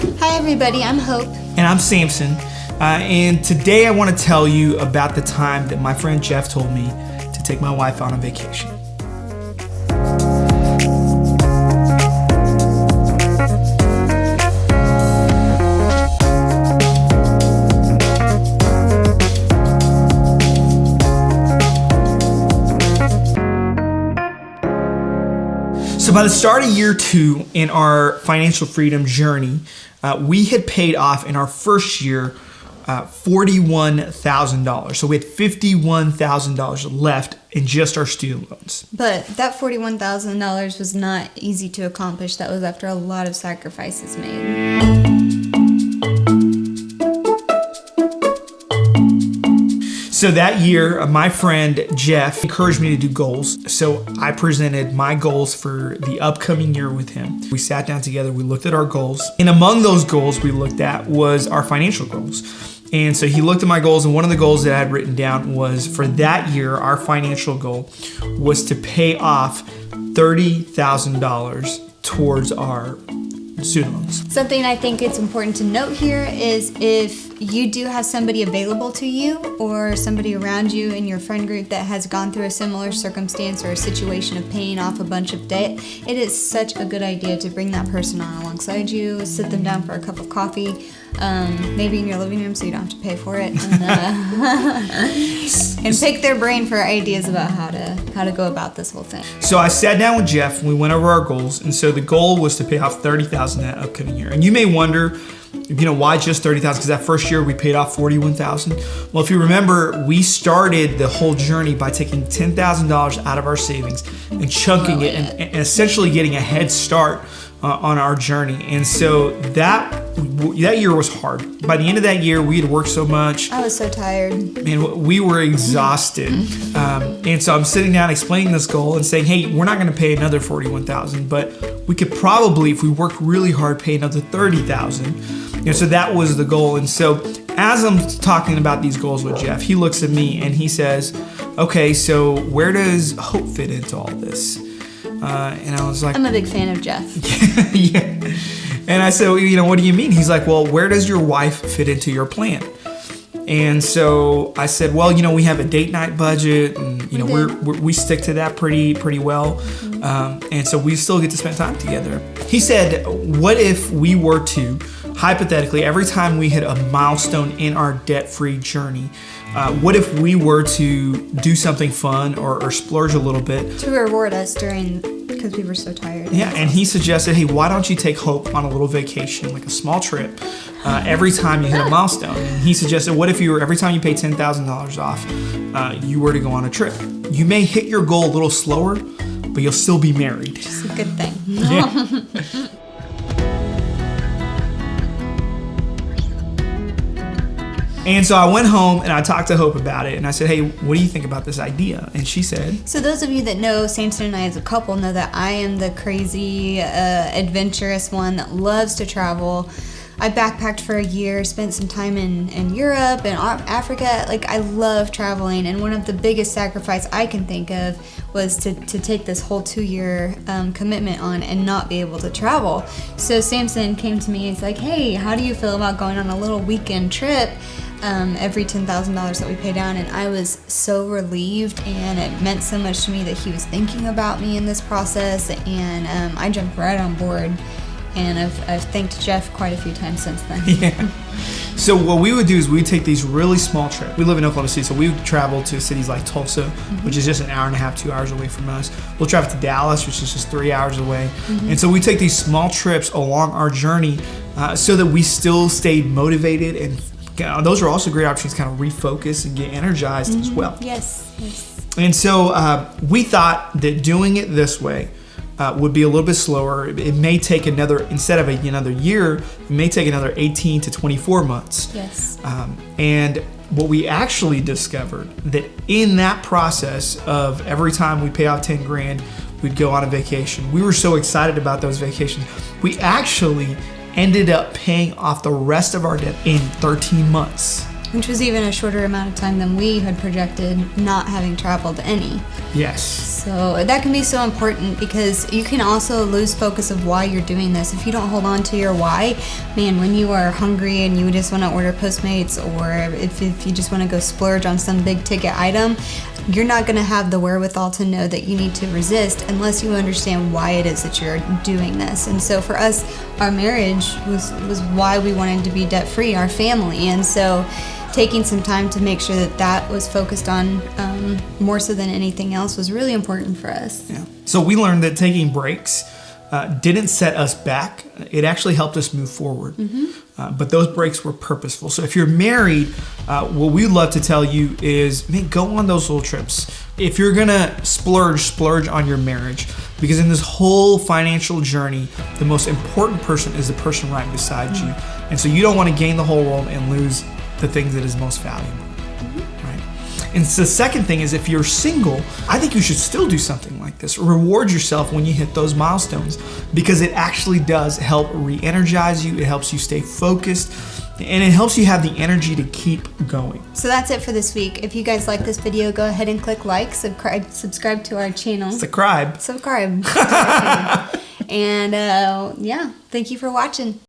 Hi everybody, I'm Hope. And I'm Samson. And today I want to tell you about the time that my friend Jeff told me to take my wife on a vacation. So by the start of year 2 in our financial freedom journey, we had paid off in our first year $41,000. So we had $51,000 left in just our student loans. But that $41,000 was not easy to accomplish. That was after a lot of sacrifices made. So that year, my friend Jeff encouraged me to do goals. So I presented my goals for the upcoming year with him. We sat down together, we looked at our goals. And among those goals we looked at was our financial goals. And so he looked at my goals, and one of the goals that I had written down was for that year, our financial goal was to pay off $30,000 towards our student loans. Something I think it's important to note here is if you do have somebody available to you or somebody around you in your friend group that has gone through a similar circumstance or a situation of paying off a bunch of debt, it is such a good idea to bring that person on alongside you, sit them down for a cup of coffee, maybe in your living room so you don't have to pay for it, and pick their brain for ideas about how to go about this whole thing. So I sat down with Jeff and we went over our goals. And so the goal was to pay off $30,000 that upcoming year. And you may wonder, why just $30,000? Because that first year we paid off $41,000. Well, if you remember, we started the whole journey by taking $10,000 out of our savings and chunking it and essentially getting a head start on our journey. And so that year was hard. By the end of that year, we had worked so much. I was so tired. And we were exhausted. And so I'm sitting down explaining this goal and saying, hey, we're not going to pay another $41,000, but we could probably, if we work really hard, pay another $30,000. So that was the goal. And so as I'm talking about these goals with Jeff, he looks at me and he says, okay, so where does Hope fit into all this? And I was like, I'm a big fan of Jeff. Yeah. And I said, what do you mean? He's like, well, where does your wife fit into your plan? And so I said, well, we have a date night budget, and we stick to that pretty well. And so we still get to spend time together. He said, what if we were to, hypothetically, every time we hit a milestone in our debt-free journey, what if we were to do something fun or splurge a little bit to reward us because we were so tired. Yeah, and he suggested, hey, why don't you take Hope on a little vacation, like a small trip, every time you hit a milestone? And he suggested, what if every time you pay $10,000 off, you were to go on a trip? You may hit your goal a little slower, but you'll still be married. It's a good thing. Yeah. And so I went home and I talked to Hope about it, and I said, hey, what do you think about this idea? And she said, so those of you that know Samson and I as a couple know that I am the crazy, adventurous one that loves to travel. I backpacked for a year, spent some time in Europe and Africa. Like, I love traveling, and one of the biggest sacrifices I can think of was to take this whole 2-year commitment on and not be able to travel. So Samson came to me and he's like, hey, how do you feel about going on a little weekend trip? Every $10,000 that we pay down, and I was so relieved, and it meant so much to me that he was thinking about me in this process, and I jumped right on board, and I've thanked Jeff quite a few times since then. Yeah. So what we would do is we'd take these really small trips. We live in Oklahoma City, so we would travel to cities like Tulsa, which is just an hour and a half, 2 hours away from us. We'll travel to Dallas, which is just 3 hours away. And so we take these small trips along our journey so that we still stayed motivated, and those are also great opportunities to kind of refocus and get energized as well. Yes. And so we thought that doing it this way would be a little bit slower. It may take instead of another year, it may take another 18 to 24 months. Yes. And what we actually discovered, that in that process of every time we pay off 10 grand, we'd go on a vacation. We were so excited about those vacations. We actually ended up paying off the rest of our debt in 13 months. which was even a shorter amount of time than we had projected, not having traveled any. Yes. So that can be so important because you can also lose focus of why you're doing this. If you don't hold on to your why, man, when you are hungry and you just want to order Postmates, or if you just want to go splurge on some big ticket item, you're not going to have the wherewithal to know that you need to resist unless you understand why it is that you're doing this. And so for us, our marriage was why we wanted to be debt free, our family. And so taking some time to make sure that that was focused on more so than anything else was really important for us. Yeah. So we learned that taking breaks didn't set us back. It actually helped us move forward. But those breaks were purposeful. So if you're married, what we'd love to tell you is, man, go on those little trips. If you're gonna splurge on your marriage, because in this whole financial journey, the most important person is the person right beside you. And so you don't want to gain the whole world and lose the things that is most valuable. And so the second thing is, if you're single, I think you should still do something like this. Reward yourself when you hit those milestones, because it actually does help re-energize you. It helps you stay focused, and it helps you have the energy to keep going. So that's it for this week. If you guys like this video, go ahead and click like, subscribe to our channel. Subscribe. And yeah, thank you for watching.